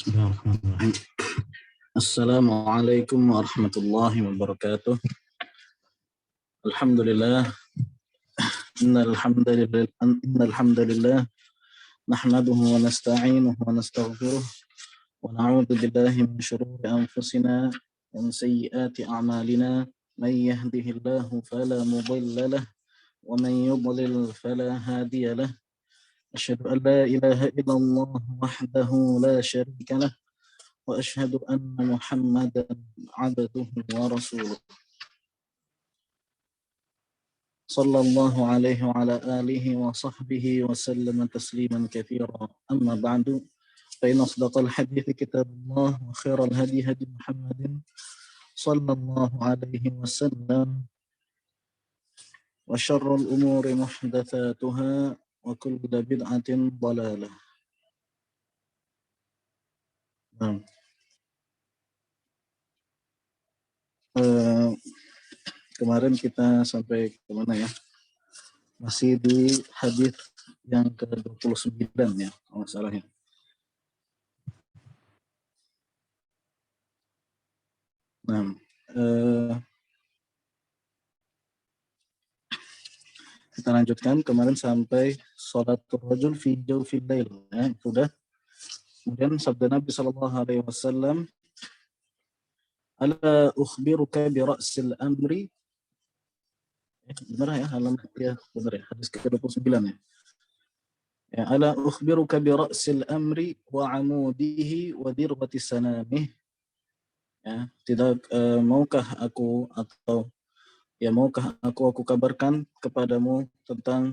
Bismillahirrahmanirrahim. Assalamualaikum warahmatullahi wabarakatuh. Alhamdulillah. Innal hamdalillah nahmaduhu wa nasta'inuhu wa nastaghfiruh wa na'udzu billahi min shururi anfusina wa min sayyiati a'malina. May yahdihillahu fala mudilla lahu wa man yudlil fala hadiya lahu. Asyhadu an la ilaha illallah wahdahu la syarika lahu وأشهد أن محمدا عبده ورسوله صلى الله عليه وعلى آله وصحبه وسلم تسليما كثيرا أما بعد فإن أصدق الحديث كتاب الله وخير الهدي هدي محمد صلى الله عليه وسلم وشر الأمور محدثاتها وكل بدعة ضلالة. Kemarin kita sampai ke mana ya? Masih di hadis yang ke-29 ya, kalau nggak salah ya. Nah, kita lanjutkan kemarin sampai sholatul rajul fi jawfil lail ya, sudah. Kemudian sabda Nabi sallallahu alaihi wasallam, "Ala ukhbiruka bi ra'sil amri." Benar ya, halaman ya, benar ya, hadis ke-29 ya. Ya, "Ala ukhbiruka bi ra'sil amri wa 'amudihi wa dirwati sanamih." Ya, tidak maukah aku kabarkan kepadamu tentang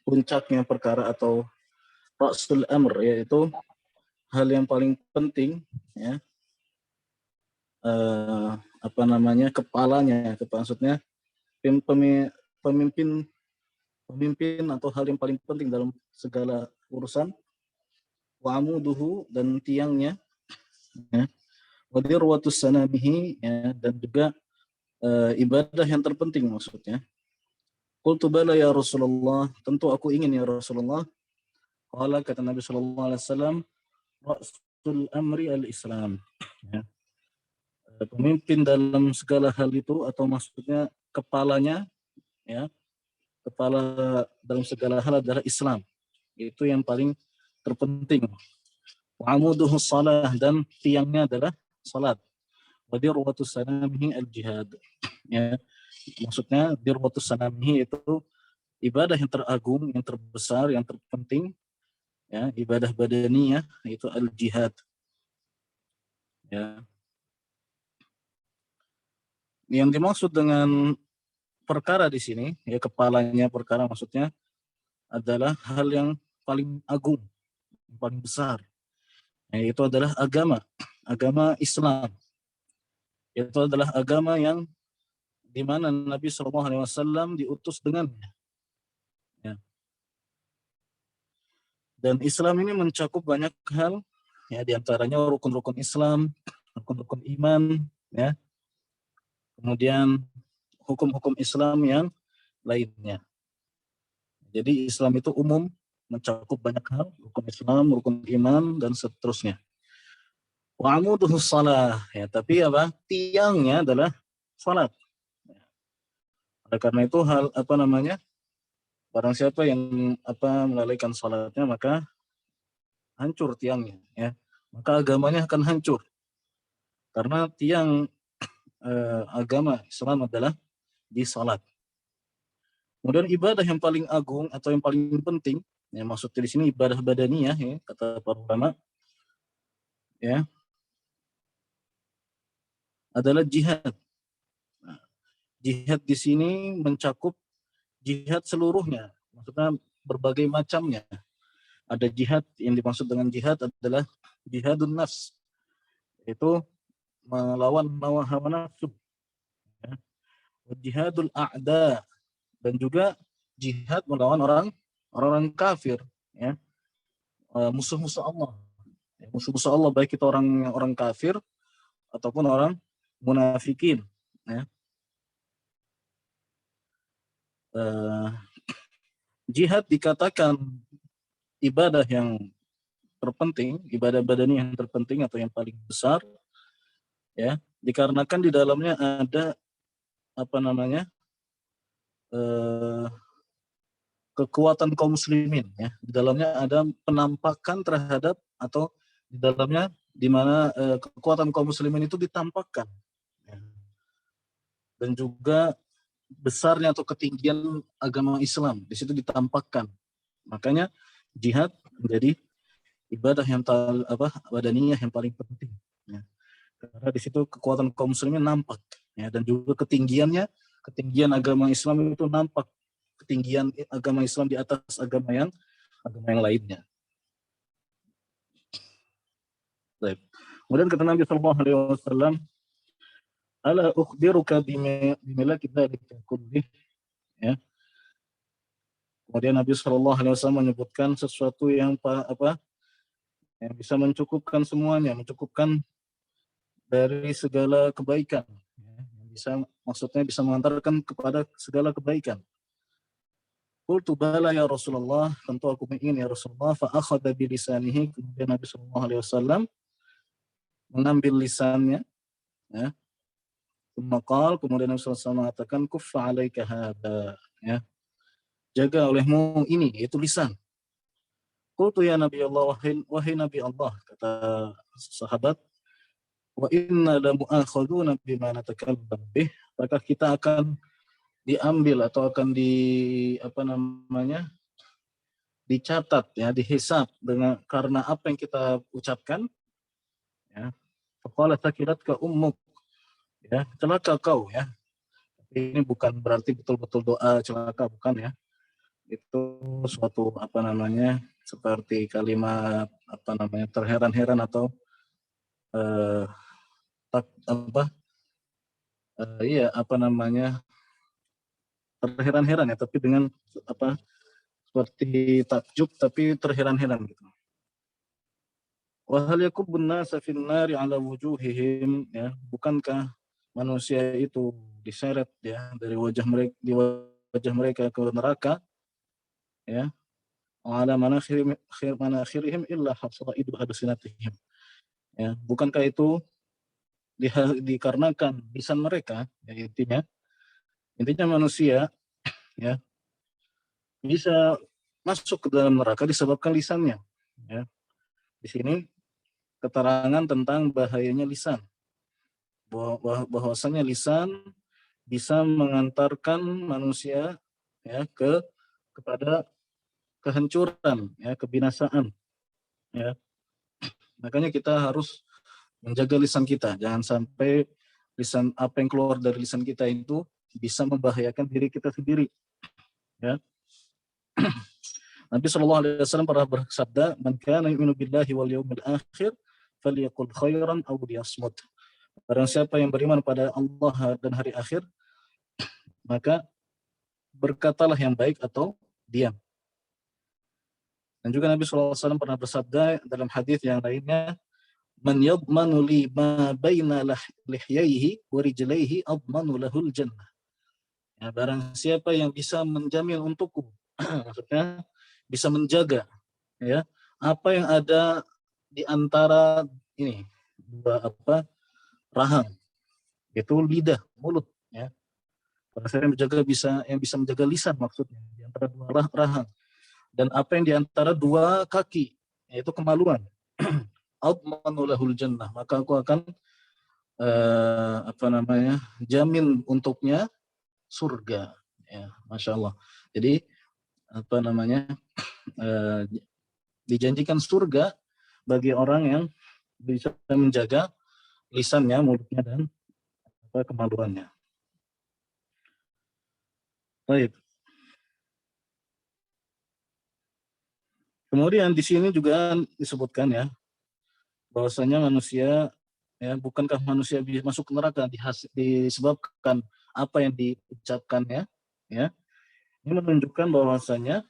puncaknya perkara atau ra'sul amr, yaitu hal yang paling penting ya, kepalanya, maksudnya pemimpin atau hal yang paling penting dalam segala urusan, wa amuduhu, dan tiangnya ya, wa dirwatus sanamihi ya, dan juga ibadah yang terpenting maksudnya. Qultu bala ya Rasulullah, tentu aku ingin ya Rasulullah. Qala, kata Nabi sallallahu alaihi wasallam, ra'sul amri al-Islam ya. Pemimpin dalam segala hal itu, atau maksudnya kepalanya ya, kepala dalam segala hal adalah Islam. Itu yang paling terpenting. Wa amuduhu shalah, dan tiangnya adalah salat. Wa dirwatus sanamihi al-jihad ya. Maksudnya dirwatus sanamihi itu ibadah yang teragung, yang terbesar, yang terpenting ya, ibadah badaniyah, itu al-jihad ya. Yang dimaksud dengan perkara di sini ya, kepalanya perkara maksudnya adalah hal yang paling agung, yang paling besar. Itu adalah agama Islam. Itu adalah agama yang di mana Nabi SAW diutus dengannya. Ya. Dan Islam ini mencakup banyak hal, ya, diantaranya rukun-rukun Islam, rukun-rukun iman, ya. Kemudian hukum-hukum Islam yang lainnya. Jadi Islam itu umum, mencakup banyak hal, rukun Islam, rukun iman, dan seterusnya. Wa amuduhu shalah ya, tapi tiangnya adalah salat. Oleh karena itu barang siapa yang melalaikan salatnya, maka hancur tiangnya ya. Maka agamanya akan hancur. Karena tiang agama Islam adalah di salat. Kemudian ibadah yang paling agung atau yang paling penting, ya, maksudnya di sini ibadah badaniyah ya, kata para ulama ya, adalah jihad. Nah, jihad di sini mencakup jihad seluruhnya, maksudnya berbagai macamnya. Ada jihad, yang dimaksud dengan jihad adalah jihadun nafs, itu melawan hawa nafsu. Ya. Jihadul a'da, dan juga jihad melawan orang kafir, ya. Musuh-musuh Allah. Ya, musuh-musuh Allah, baik itu orang kafir ataupun orang munafikin, ya. Jihad dikatakan ibadah yang terpenting, ibadah badani yang terpenting atau yang paling besar, ya, dikarenakan di dalamnya ada apa namanya kekuatan kaum muslimin, ya. Di dalamnya ada penampakan terhadap atau di dalamnya di mana kekuatan kaum muslimin itu ditampakkan, ya. Dan juga besarnya atau ketinggian agama Islam di situ ditampakkan. Makanya jihad menjadi ibadah yang badaniyah yang paling penting, ya. Karena di situ kekuatan kaum muslimin nampak, ya, dan juga ketinggian agama Islam itu nampak, ketinggian agama Islam di atas agama yang lainnya. Baik. Kemudian kata Nabi Sallallahu Alaihi Wasallam, ala ukhbiruka bimilaki dzalika kullih, ya. Kemudian Nabi Sallallahu Alaihi Wasallam menyebutkan sesuatu yang yang bisa mencukupkan semuanya, mencukupkan dari segala kebaikan, ya. Maksudnya bisa mengantarkan kepada segala kebaikan. Qultu bala ya Rasulullah, tentu aku ingin ya Rasulullah. Fa akhadha bi lisanihi, kemudian Nabi Sallallahu Alaihi Wasallam mengambil lisannya, ya. Kemudian Nabi SAW mengatakan, kuffa alaika hadha, ya. Jaga olehmu ini, yaitu lisan. Qultu ya Nabi Allah, wahai Nabi Allah, kata sahabat, wa inna la mu'akhaduna bima natakallam bih, maka kita akan diambil atau akan dicatat, ya, dihisab karena apa yang kita ucapkan, ya. Faqala thakilatka ummuk, ya, celaka kau, ya. Ini bukan berarti betul-betul doa celaka, bukan, ya. Itu suatu seperti kalimat terheran-heran atau terheran-heran, ya, tapi dengan seperti takjub tapi terheran-heran gitu. Wa hal yakubun nasa fin nari ala wujuhihim, ya, bukankah manusia itu diseret, ya, dari wajah mereka ke neraka, ya, ala manakhirihim illa hasaidu alsinatihim, ya, bukankah itu dikarenakan lisan mereka, ya, intinya manusia, ya, bisa masuk ke dalam neraka disebabkan lisannya, ya. Di sini keterangan tentang bahayanya lisan, bahwasanya lisan bisa mengantarkan manusia, ya, kepada kehancuran, ya, kebinasaan, ya. Makanya kita harus menjaga lisan kita, jangan sampai apa yang keluar dari lisan kita itu bisa membahayakan diri kita sendiri, ya. Nabi Shallallahu Alaihi Wasallam pernah bersabda, "Man kana yu'minu billahi wal yawmil akhir, falyaqul khairan aw liyasmut." Barang siapa yang beriman pada Allah dan hari akhir, maka berkatalah yang baik atau diam. Dan juga Nabi Shallallahu Alaihi Wasallam pernah bersabda dalam hadis yang lainnya, "Man yadmanu li ma baina lihyaihi wa rijlaihi admanu lahul jannah." Ya, barang siapa yang bisa menjamin untukku, maksudnya bisa menjaga, ya, apa yang ada di antara ini dua rahang, yaitu lidah, mulut, ya. Barang siapa yang bisa menjaga lisan, maksudnya di antara dua rahang, dan apa yang di antara dua kaki, yaitu kemaluan, admanu lahul jannah, maka aku akan jamin untuknya surga, ya. Masya Allah. Jadi dijanjikan surga bagi orang yang bisa menjaga lisannya, mulutnya, dan kemaluannya. Baik. Kemudian di sini juga disebutkan, ya, bahwasanya manusia, ya, bukankah manusia bisa masuk ke neraka disebabkan apa yang diucapkannya, ya. Ini menunjukkan bahwasanya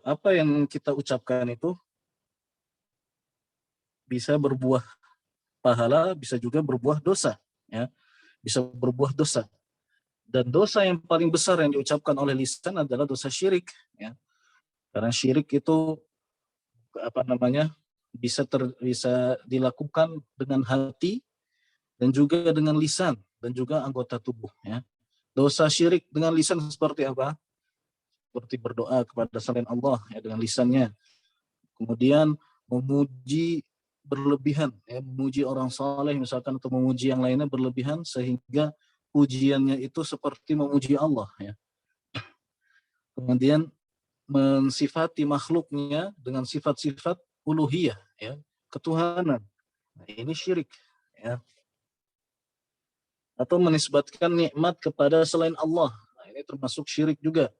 apa yang kita ucapkan itu bisa berbuah pahala, bisa juga berbuah dosa, ya, bisa berbuah dosa. Dan dosa yang paling besar yang diucapkan oleh lisan adalah dosa syirik, ya. Karena syirik itu bisa dilakukan dengan hati dan juga dengan lisan dan juga anggota tubuh, ya. Dosa syirik dengan lisan seperti apa? Seperti berdoa kepada selain Allah, ya, dengan lisannya. Kemudian memuji berlebihan, ya, memuji orang saleh misalkan, atau memuji yang lainnya berlebihan sehingga pujiannya itu seperti memuji Allah, ya. Kemudian mensifati makhluknya dengan sifat-sifat uluhiyah, ya, ketuhanan. Nah, ini syirik, ya. Atau menisbatkan nikmat kepada selain Allah. Nah, ini termasuk syirik juga.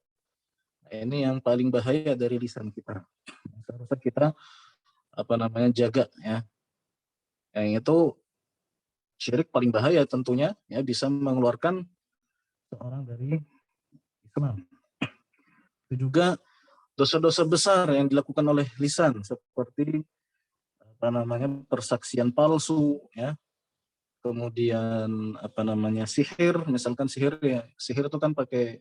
Nah, ini yang paling bahaya dari lisan kita. Seharusnya kita jaga, ya. Yang itu syirik paling bahaya tentunya, ya, bisa mengeluarkan seorang dari Islam. Itu juga dosa-dosa besar yang dilakukan oleh lisan seperti persaksian palsu, ya. Kemudian sihir, misalkan sihir, ya, sihir itu kan pakai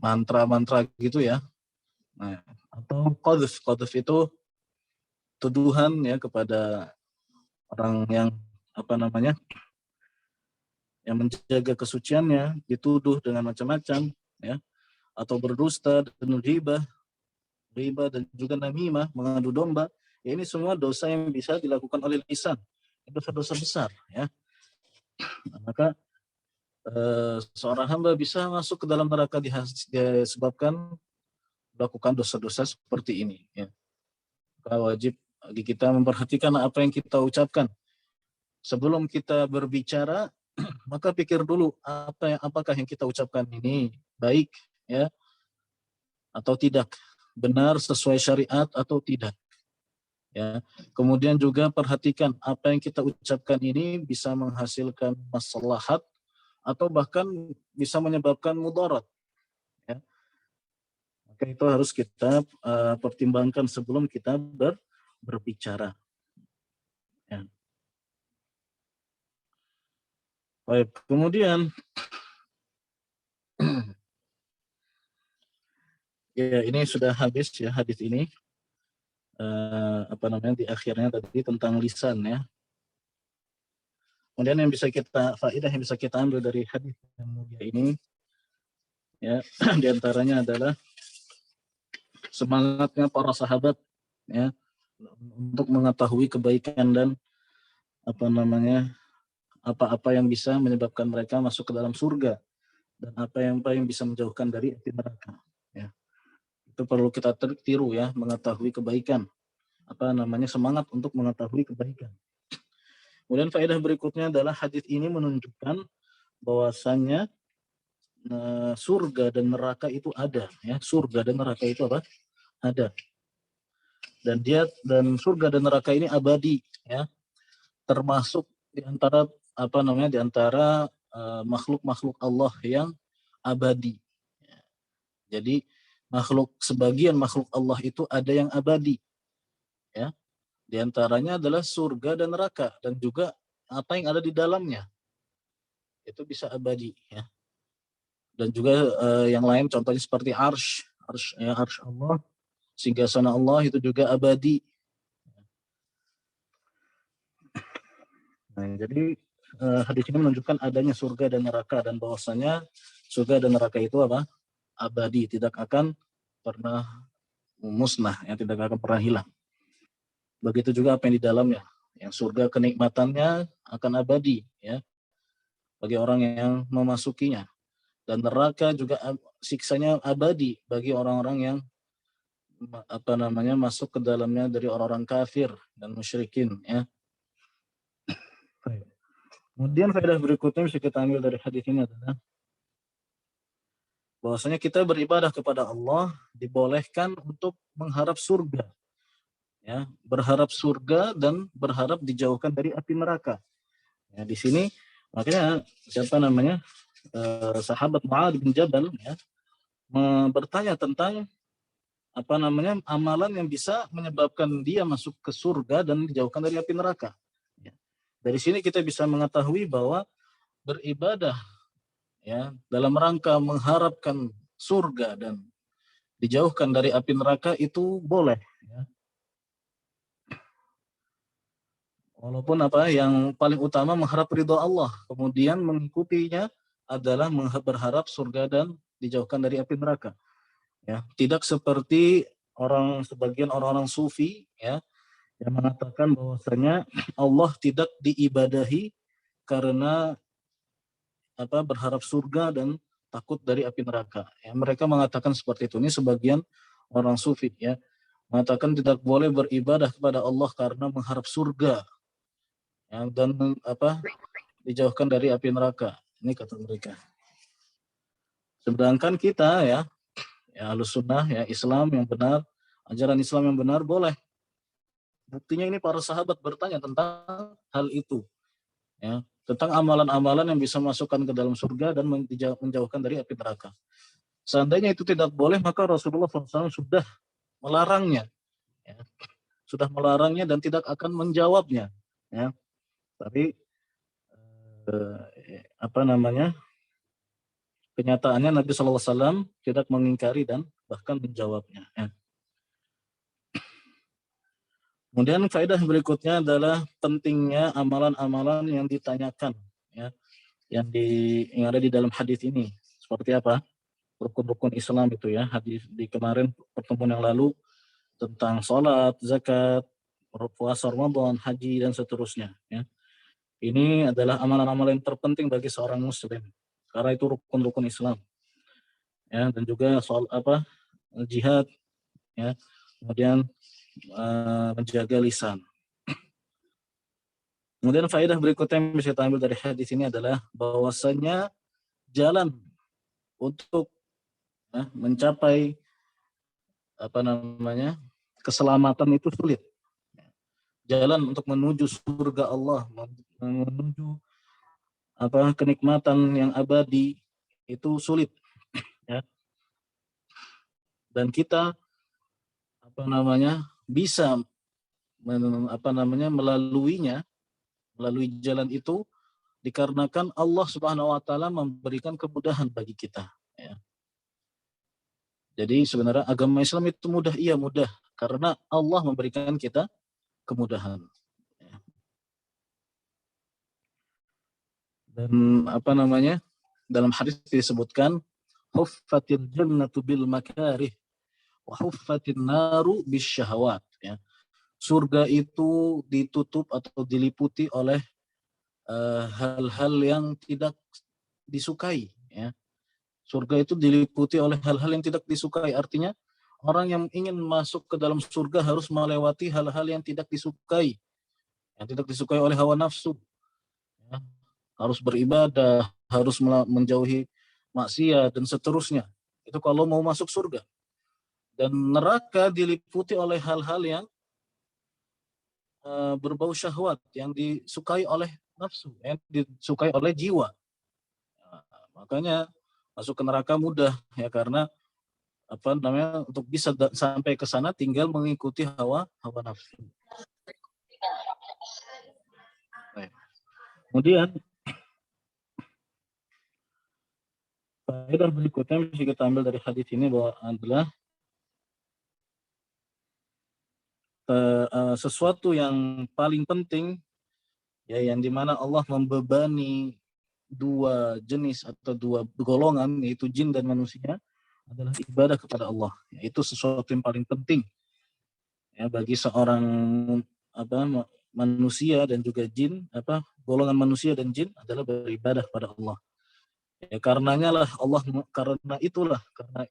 mantra-mantra gitu, ya. Nah, atau qadhf itu tuduhan, ya, kepada orang yang yang menjaga kesuciannya, dituduh dengan macam-macam, ya, atau berdusta dan riba dan juga namimah, mengadu domba. Ya, ini semua dosa yang bisa dilakukan oleh lisan. Dosa-dosa besar, ya. Nah, maka seorang hamba bisa masuk ke dalam neraka disebabkan melakukan dosa-dosa seperti ini, ya. Maka wajib bagi kita memperhatikan apa yang kita ucapkan. Sebelum kita berbicara, maka pikir dulu apakah yang kita ucapkan ini baik, ya, atau tidak, benar sesuai syariat atau tidak, ya. Kemudian juga perhatikan apa yang kita ucapkan ini bisa menghasilkan maslahat atau bahkan bisa menyebabkan mudarat, ya. Maka itu harus kita pertimbangkan sebelum kita berbicara, ya. Baik, kemudian ya, ini sudah habis, ya, hadis ini. Di akhirnya tadi tentang lisan, ya. Kemudian faedah yang bisa kita ambil dari hadis yang mulia ini, ya, diantaranya adalah semangatnya para sahabat, ya, untuk mengetahui kebaikan dan apa-apa yang bisa menyebabkan mereka masuk ke dalam surga dan apa yang bisa menjauhkan dari api neraka, ya. Itu perlu kita tiru, ya, mengetahui kebaikan, semangat untuk mengetahui kebaikan. Kemudian faedah berikutnya adalah hadis ini menunjukkan bahwasannya surga dan neraka itu ada, ya. Surga dan neraka itu ada. Dan surga dan neraka ini abadi, ya. Termasuk di antara makhluk-makhluk Allah yang abadi. Jadi sebagian makhluk Allah itu ada yang abadi, ya. Di antaranya adalah surga dan neraka dan juga apa yang ada di dalamnya. Itu bisa abadi, ya. Dan juga yang lain contohnya seperti arsy Allah, singgasana Allah itu juga abadi. Nah, jadi hadis ini menunjukkan adanya surga dan neraka dan bahwasanya surga dan neraka itu abadi, tidak akan pernah musnah, yang tidak akan pernah hilang. Begitu juga apa yang di dalamnya. Yang surga kenikmatannya akan abadi, ya, bagi orang yang memasukinya. Dan neraka juga siksanya abadi bagi orang-orang yang masuk ke dalamnya dari orang-orang kafir dan musyrikin, ya. Kemudian faedah berikutnya bisa kita ambil dari hadis ini adalah bahwasanya kita beribadah kepada Allah dibolehkan untuk mengharap surga, ya, berharap surga dan berharap dijauhkan dari api neraka. Ya, di sini makanya sahabat Mu'adz bin Jabal, ya, bertanya tentang amalan yang bisa menyebabkan dia masuk ke surga dan dijauhkan dari api neraka. Ya. Dari sini kita bisa mengetahui bahwa beribadah, ya, dalam rangka mengharapkan surga dan dijauhkan dari api neraka itu boleh. Ya. Walaupun yang paling utama mengharap ridho Allah, kemudian mengikutinya adalah berharap surga dan dijauhkan dari api neraka. Ya, tidak seperti sebagian orang-orang sufi ya yang mengatakan bahwasanya Allah tidak diibadahi karena berharap surga dan takut dari api neraka. Ya, mereka mengatakan seperti itu. Ini sebagian orang sufi ya mengatakan tidak boleh beribadah kepada Allah karena mengharap surga ya, dan dijauhkan dari api neraka. Ini kata mereka. Sedangkan kita ya Ahlus Sunnah ya Islam yang benar, ajaran Islam yang benar boleh. Buktinya ini para sahabat bertanya tentang hal itu. Ya, tentang amalan-amalan yang bisa masukkan ke dalam surga dan menjauhkan dari api neraka. Seandainya itu tidak boleh, maka Rasulullah SAW sudah melarangnya. Ya. Sudah melarangnya dan tidak akan menjawabnya. Ya. Tapi kenyataannya Nabi SAW tidak mengingkari dan bahkan menjawabnya. Ya. Kemudian faedah berikutnya adalah pentingnya amalan-amalan yang ditanyakan, ya, yang ada di dalam hadis ini. Seperti apa? Rukun-rukun Islam itu ya. Hadis di kemarin pertemuan yang lalu tentang sholat, zakat, puasa Ramadan, haji dan seterusnya. Ya. Ini adalah amalan-amalan yang terpenting bagi seorang Muslim karena itu rukun-rukun Islam. Ya, dan juga soal jihad, ya, kemudian menjaga lisan. Kemudian faedah berikutnya yang bisa kita ambil dari hadis ini adalah bahwasanya jalan untuk mencapai keselamatan itu sulit. Jalan untuk menuju surga Allah, menuju kenikmatan yang abadi itu sulit. Ya. Dan kita bisa melalui jalan itu dikarenakan Allah Subhanahu wa taala memberikan kemudahan bagi kita, ya. Jadi sebenarnya agama Islam itu mudah, iya mudah karena Allah memberikan kita kemudahan. Ya. Dan dalam hadis disebutkan huffatil jannatu bil makarih wa huffatin naru bis syahawat, ya. Surga itu ditutup atau diliputi oleh hal-hal yang tidak disukai, ya. Surga itu diliputi oleh hal-hal yang tidak disukai, artinya orang yang ingin masuk ke dalam surga harus melewati hal-hal yang tidak disukai, oleh hawa nafsu, ya. Harus beribadah, harus menjauhi maksiat dan seterusnya. Itu kalau mau masuk surga. Dan neraka diliputi oleh hal-hal yang berbau syahwat, yang disukai oleh nafsu, yang disukai oleh jiwa. Nah, makanya masuk ke neraka mudah, ya, karena untuk bisa sampai ke sana tinggal mengikuti hawa nafsu. Baik. Kemudian faedah berikutnya yang bisa kita ambil dari hadis ini adalah sesuatu yang paling penting, ya, yang dimana Allah membebani dua jenis atau dua golongan, yaitu jin dan manusia, adalah ibadah kepada Allah. Itu sesuatu yang paling penting, ya, bagi seorang manusia dan juga jin, golongan manusia dan jin adalah beribadah kepada Allah. Ya, karena itulah, karena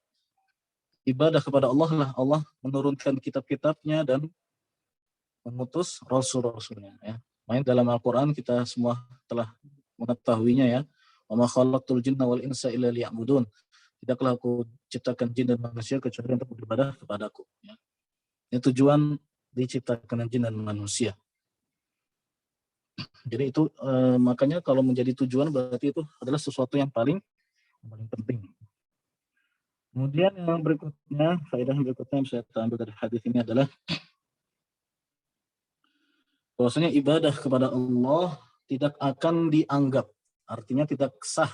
ibadah kepada Allah lah Allah menurunkan kitab-kitabnya dan mengutus rasul-rasulnya, ya. Main dalam Al-Quran kita semua telah mengetahuinya, ya. Wa ma khalaqtul jinna wal insa illa liya'budun. Tidaklah aku ciptakan jin dan manusia kecuali untuk beribadah kepadaku, ya. Ini tujuan diciptakan jin dan manusia. Jadi itu makanya kalau menjadi tujuan berarti itu adalah sesuatu yang paling penting. Kemudian yang berikutnya, faedah berikutnya yang saya ambil dari hadis ini adalah bahwasanya ibadah kepada Allah tidak akan dianggap, artinya tidak sah,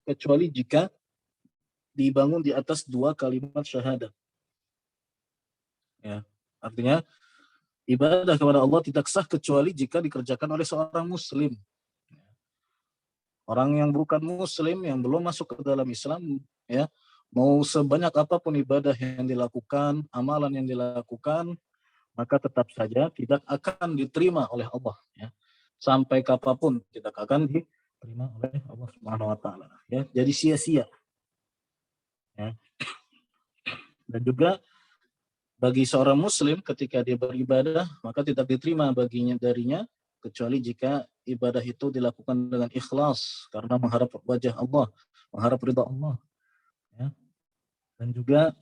kecuali jika dibangun di atas 2 kalimat syahadat. Ya, artinya ibadah kepada Allah tidak sah kecuali jika dikerjakan oleh seorang muslim. Orang yang bukan muslim, yang belum masuk ke dalam Islam, ya, mau sebanyak apapun ibadah yang dilakukan, amalan yang dilakukan, maka tetap saja tidak akan diterima oleh Allah. Ya. Sampai kapanpun tidak akan diterima oleh Allah Subhanahu Wa Taala. Ya, jadi sia-sia. Ya. Dan juga bagi seorang muslim ketika dia beribadah, maka tidak diterima darinya kecuali jika ibadah itu dilakukan dengan ikhlas karena mengharap wajah Allah, mengharap ridha Allah. Ya. Dan juga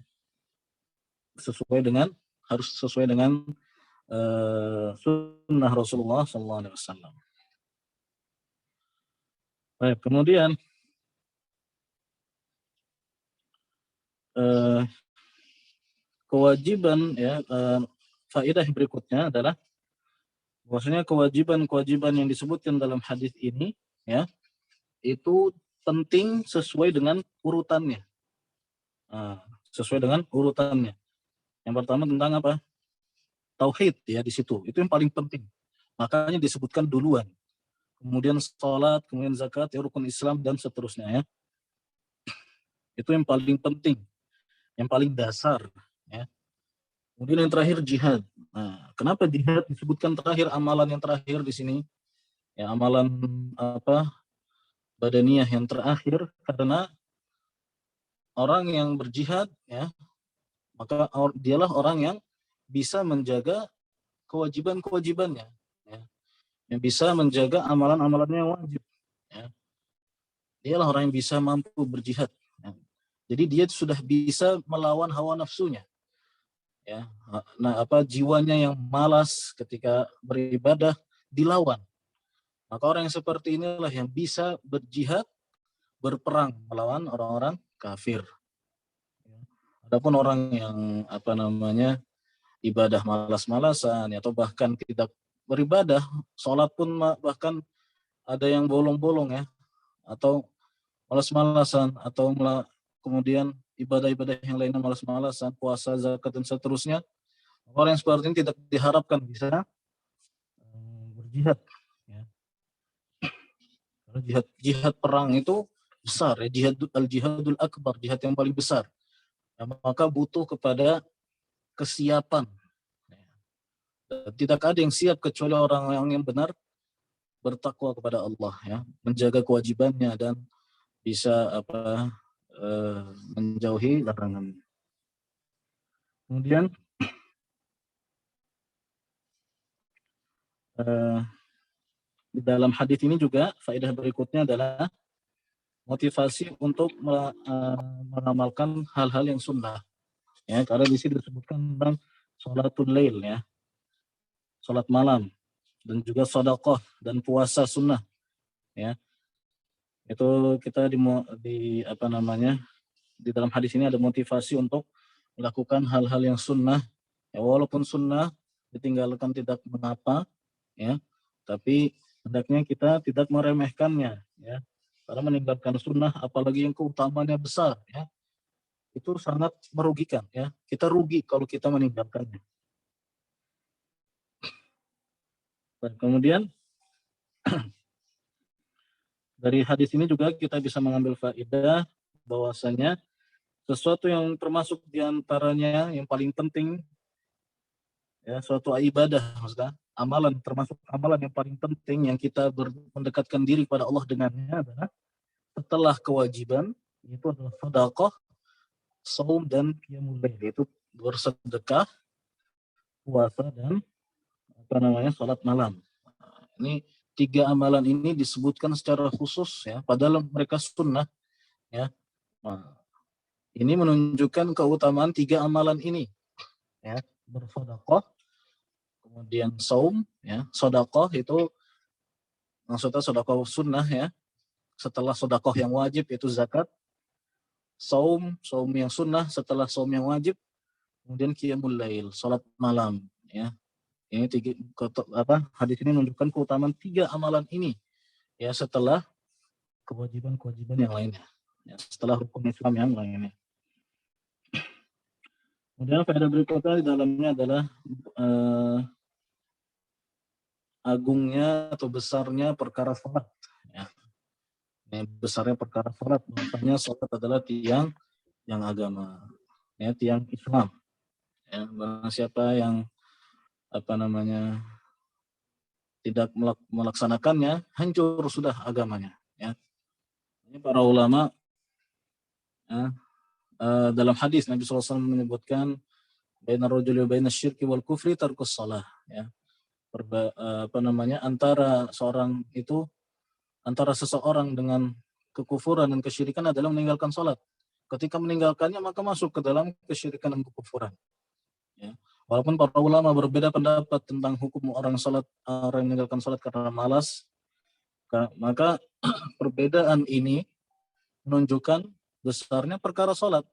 harus sesuai dengan sunnah Rasulullah SAW. Baik, kemudian kewajiban, ya, faedah berikutnya adalah bahwasanya kewajiban-kewajiban yang disebutkan dalam hadis ini, ya, itu penting sesuai dengan urutannya. Sesuai dengan urutannya. Yang pertama tentang apa? Tauhid, ya, di situ. Itu yang paling penting. Makanya disebutkan duluan. Kemudian sholat, kemudian zakat, ya, rukun Islam, dan seterusnya. Ya. Itu yang paling penting. Yang paling dasar. Ya. Kemudian yang terakhir jihad. Nah, kenapa jihad disebutkan terakhir, amalan yang terakhir di sini? Ya, amalan badaniyah yang terakhir, karena orang yang berjihad, ya, maka dialah orang yang bisa menjaga kewajiban-kewajibannya, ya, yang bisa menjaga amalan-amalannya yang wajib. Ya. Dialah orang yang bisa mampu berjihad. Ya. Jadi dia sudah bisa melawan hawa nafsunya. Ya, nah, jiwanya yang malas ketika beribadah dilawan. Maka orang yang seperti inilah yang bisa berjihad, berperang melawan orang-orang kafir. Adapun orang yang ibadah malas-malasan, atau bahkan tidak beribadah, sholat pun bahkan ada yang bolong-bolong, ya, atau malas-malasan, atau kemudian ibadah-ibadah yang lainnya malas-malasan, puasa, zakat, dan seterusnya. Orang yang seperti ini tidak diharapkan bisa berjihad. Ya. Karena jihad perang itu besar, ya, al-jihadul akbar, jihad yang paling besar. Ya, maka butuh kepada kesiapan. Ya. Tidak ada yang siap kecuali orang-orang yang benar bertakwa kepada Allah, ya, menjaga kewajibannya dan bisa menjauhi larangan. Kemudian di dalam hadis ini juga faedah berikutnya adalah motivasi untuk mengamalkan hal-hal yang sunnah. Ya, karena di sini disebutkan tentang sholatul lail, ya, sholat malam, dan juga sedekah dan puasa sunnah. Ya, itu kita di dalam hadis ini ada motivasi untuk melakukan hal-hal yang sunnah. Ya, walaupun sunnah ditinggalkan tidak mengapa, ya, tapi hendaknya kita tidak meremehkannya, ya. Karena meninggalkan sunnah, apalagi yang keutamaannya besar, ya, itu sangat merugikan, ya. Kita rugi kalau kita meninggalkannya. Dan kemudian dari hadis ini juga kita bisa mengambil faedah bahwasanya sesuatu yang termasuk diantaranya yang paling penting, ya, suatu ibadah, maksudnya amalan, termasuk amalan yang paling penting yang kita mendekatkan diri kepada Allah dengannya adalah setelah kewajiban, itu adalah sedekah, saum, dan qiyamul lail, yaitu bersedekah, puasa, dan salat malam. Ini 3 amalan ini disebutkan secara khusus, ya, padahal mereka sunnah, ya. Nah, ini menunjukkan keutamaan 3 amalan ini, ya, bersedekah, kemudian saum, ya. Sedekah itu maksudnya sedekah sunnah, ya, setelah sedekah yang wajib itu zakat. Saum yang sunnah setelah saum yang wajib, kemudian qiyamul lail, salat malam, ya. Ini hadis ini menunjukkan keutamaan 3 amalan ini, ya, setelah kewajiban-kewajiban yang lainnya. ya, setelah rukun Islam yang lainnya. Kemudian faedah berikutnya di dalamnya adalah agungnya atau besarnya perkara salat. Ya. Ini besarnya perkara salat. Bahwasanya salat adalah tiang yang agama, ya, tiang Islam. Ya, barang siapa yang tidak melaksanakannya, hancur sudah agamanya. Ya. Ini para ulama, ya, dalam hadis Nabi SAW menyebutkan baina rajuli wa baina syirki wal kufri tarkus shalah, ya. Antara seseorang dengan kekufuran dan kesyirikan adalah meninggalkan salat. Ketika meninggalkannya maka masuk ke dalam kesyirikan dan kekufuran. Ya. Walaupun para ulama berbeda pendapat tentang hukum orang yang meninggalkan salat karena malas, maka perbedaan ini menunjukkan besarnya perkara salat.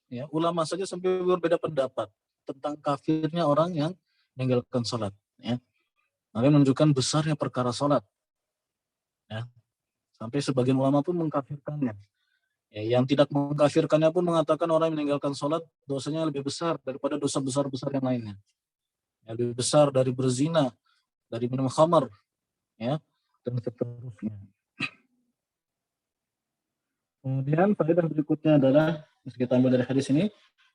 Ya, ulama saja sampai berbeda pendapat tentang kafirnya orang yang meninggalkan salat. Ya. Maka menunjukkan besarnya perkara salat. Ya. Sampai sebagian ulama pun mengkafirkannya. Ya, yang tidak mengkafirkannya pun mengatakan orang yang meninggalkan sholat dosanya lebih besar daripada dosa besar-besar yang lainnya. Ya, lebih besar dari berzina, dari minum khamar, ya, dan seterusnya. Kemudian faedah berikutnya adalah, kita ambil dari hadis ini,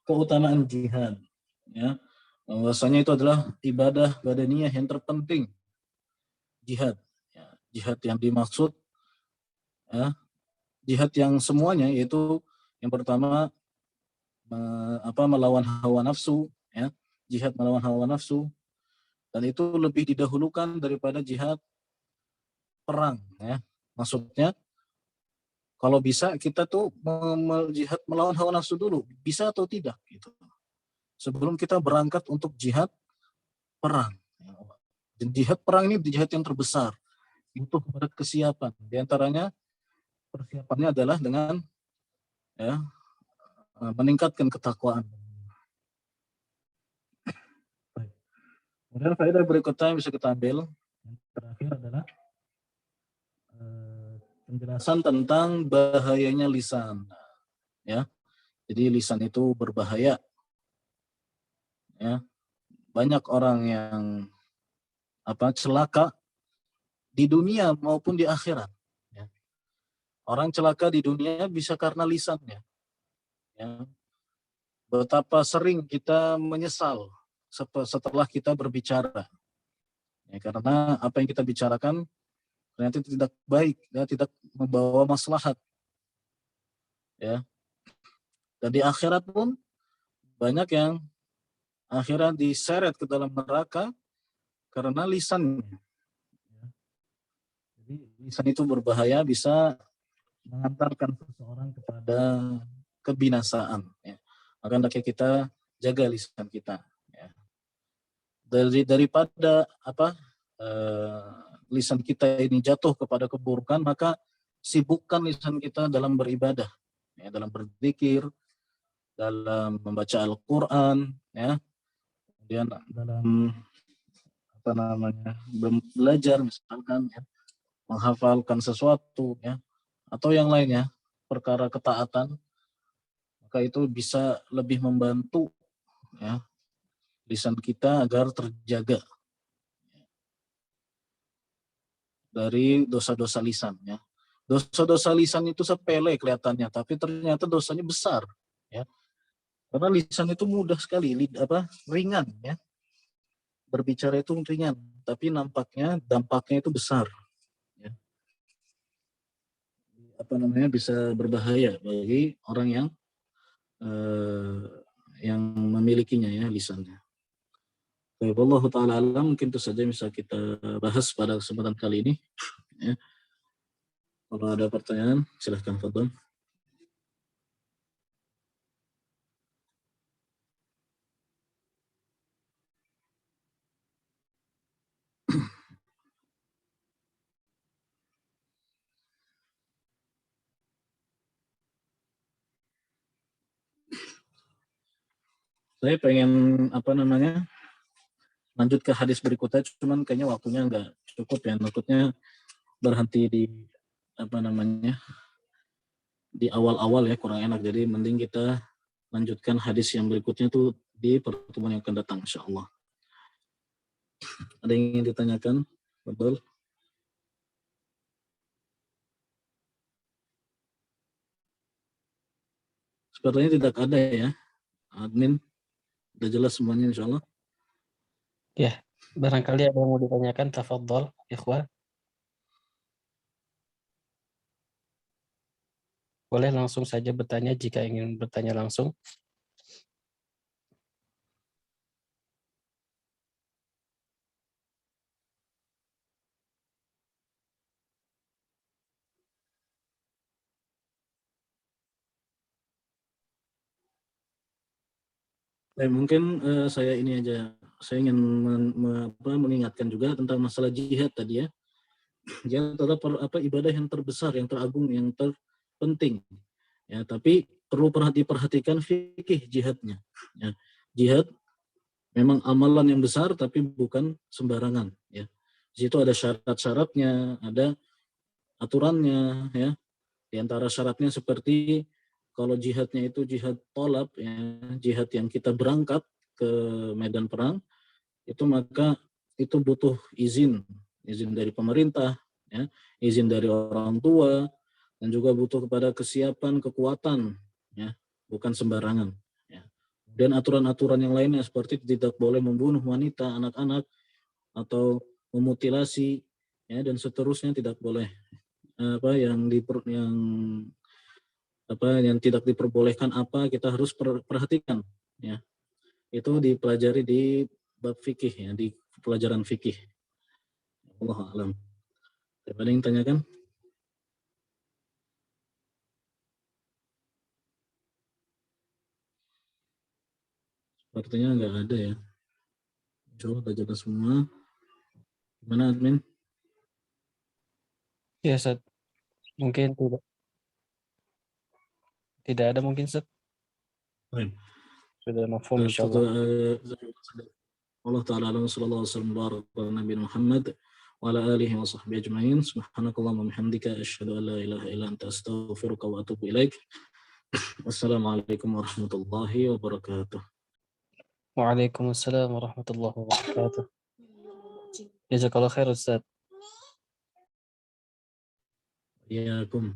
keutamaan jihad. Ya, bahwasanya itu adalah ibadah badaniyah yang terpenting. Jihad. Ya, jihad yang dimaksud, ya, jihad yang semuanya, yaitu yang pertama melawan hawa nafsu, ya, jihad melawan hawa nafsu, dan itu lebih didahulukan daripada jihad perang, ya. Maksudnya kalau bisa kita tuh jihad melawan hawa nafsu dulu, bisa atau tidak gitu. Sebelum kita berangkat untuk jihad perang. Dan jihad perang ini jihad yang terbesar, butuh pada kesiapan. Di antaranya persiapannya adalah dengan, ya, meningkatkan ketakwaan. Kemudian faedah berikutnya yang bisa kita ambil, yang terakhir adalah penjelasan tentang bahayanya lisan. Ya, jadi lisan itu berbahaya. Ya, banyak orang yang celaka di dunia maupun di akhirat. Ya. Orang celaka di dunia bisa karena lisannya. Ya. Betapa sering kita menyesal setelah kita berbicara. Ya, karena apa yang kita bicarakan ternyata tidak baik, ya, tidak membawa maslahat. Ya. Dan di akhirat pun banyak yang akhirnya diseret ke dalam neraka karena lisannya. Jadi lisan itu berbahaya, bisa mengantarkan seseorang kepada kebinasaan. Ya. Maka hendaknya kita jaga lisan kita. Ya. Daripada lisan kita ini jatuh kepada keburukan, maka sibukkan lisan kita dalam beribadah, ya, dalam berzikir, dalam membaca Al-Quran, ya, kemudian dalam belajar misalkan, ya, menghafalkan sesuatu, ya, atau yang lainnya, perkara ketaatan, maka itu bisa lebih membantu, ya, lisan kita agar terjaga dari dosa-dosa lisan. Ya. Dosa-dosa lisan itu sepele kelihatannya, tapi ternyata dosanya besar. Ya. Karena lisan itu mudah sekali, ringan. Ya. Berbicara itu ringan, tapi dampaknya itu besar. Ya. Bisa berbahaya bagi orang yang memilikinya, ya, lisannya. Wallahu ta'ala alam, mungkin itu saja yang bisa kita bahas pada kesempatan kali ini. Ya. Kalau ada pertanyaan, silahkan, Fadhil. Saya pengen lanjut ke hadis berikutnya, cuman kayaknya waktunya nggak cukup, ya. Maksudnya berhenti di di awal-awal ya kurang enak. Jadi mending kita lanjutkan hadis yang berikutnya tuh di pertemuan yang akan datang insyaallah. Ada yang ingin ditanyakan? Betul. Sepertinya tidak ada ya. Admin, sudah jelas semuanya insyaallah. Ya, barangkali ada yang mau ditanyakan, tafadhol, ikhwan. Boleh langsung saja bertanya jika ingin bertanya langsung. Mungkin saya ini aja, saya ingin mengingatkan juga tentang masalah jihad tadi ya. Jihad adalah ibadah yang terbesar, yang teragung, yang terpenting. Ya, tapi perlu diperhatikan fikih jihadnya. Ya, jihad memang amalan yang besar, tapi bukan sembarangan. Ya, di situ ada syarat-syaratnya, ada aturannya. Ya, di antara syaratnya seperti kalau jihadnya itu jihad tolab, ya, jihad yang kita berangkat ke medan perang, itu maka itu butuh izin dari pemerintah, ya, izin dari orang tua, dan juga butuh kepada kesiapan, kekuatan, ya, bukan sembarangan. Ya. Dan aturan-aturan yang lainnya seperti tidak boleh membunuh wanita, anak-anak, atau memutilasi, ya, dan seterusnya tidak boleh yang tidak diperbolehkan kita harus perhatikan, ya. Itu dipelajari di bab fikih, ya, di pelajaran fikih. Allahu a'lam. Ada yang tanyakan? Sepertinya nggak ada ya. Coba udah jelas semua. Gimana admin? Ya, Ustaz. Mungkin tidak ada mungkin, Ustaz. Baik. Sudah mafhum insyaallah. Allah ta'ala alam sallallahu alaihi wasallam ala Nabi Muhammad wa ala alihi wa sahbihi ajma'in. Subhanakallahumma wa bihamdika asyhadu an la ilaha illa anta astaghfiruka wa atubu ilaik. Wassalamualaikum warahmatullahi wabarakatuh. Waalaikumsalam warahmatullahi wabarakatuh. Jazakallah khair, Ustaz. Iyakum.